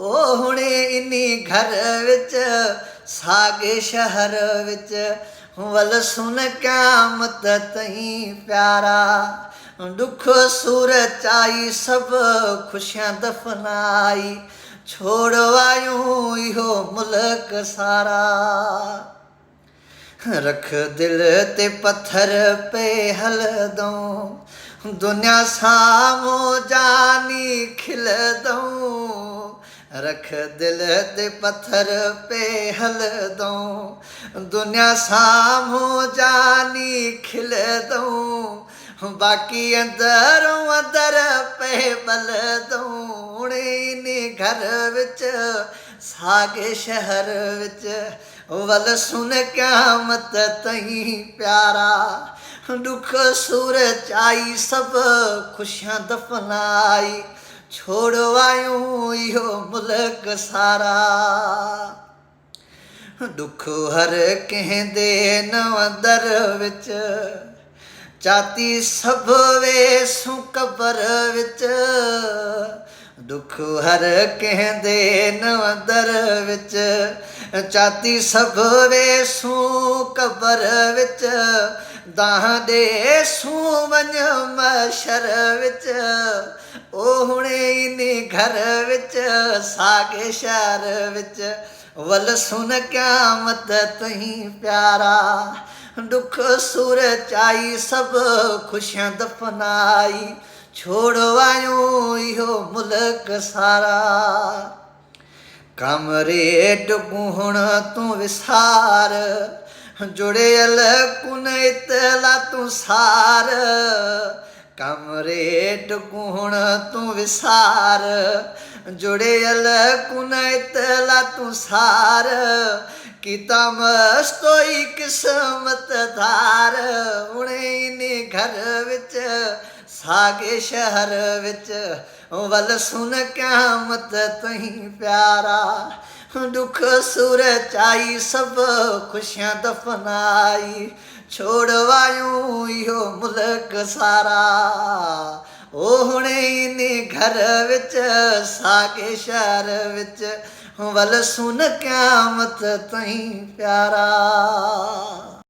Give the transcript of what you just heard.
ਉਹ ਹੁਣੇ ਇੰਨੀ ਘਰ ਵਿੱਚ ਸਾਗੇ ਸ਼ਹਿਰ ਵਿੱਚ ਵਲ ਸੁਣ ਕਿਆਮਤ ਤਈ ਪਿਆਰਾ ਦੁੱਖ ਸੂਰਤ आई सब खुशियां दफनाई छोड़ आयूं इहो मुल्क सारा रख दिल ते पत्थर पे हलदूं दुनिया साम्हूं जानी खिलदूं रख दिल ते पत्थर पे हलदूं दुनिया साम्हूं जानी खिलदूं बाकी अंदरों अंदर पे बलदूं नी घर विच सागे शहर विच वल सुन कियामत तई प्यारा दुख सूरत आई सब खुशियां दफनाई छोड़ आयूं इहो मुल्क सारा दुख हर कंहिं दे नवंदर विच चाती सब वेसूं कबर विच दुख हर कंहिं दे नवंदर विच चाती सब वेसूं कबर विच दाह ॾेसूं वञ मशर विच ओ हुणे इन्ही घर विच सागे शहर विच वल सुन कियामत तई प्यारा दुख सूरत आई सब खुशियां दफनाई छोड़ आयूं इहो मुल्क सारा कमरे डुगूं हुण तूं विसार जुड़ियल कुन इतला तूं सार कमरे डुगूं हुण तूं विसार जुड़ियल कुन इतला तूं सार कीता मस्तोई किस्मत धार हुणे इन्ही घर विच सागे शहर विच वल सुन कियामत तई प्यारा दुख सूरत आई सब खुशियां दफनाई छोड़ आयूं इहो मुल्क सारा ओ हुणे इन्ही घर विच सागे शहर विच वल सुन कियामत तई प्यारा।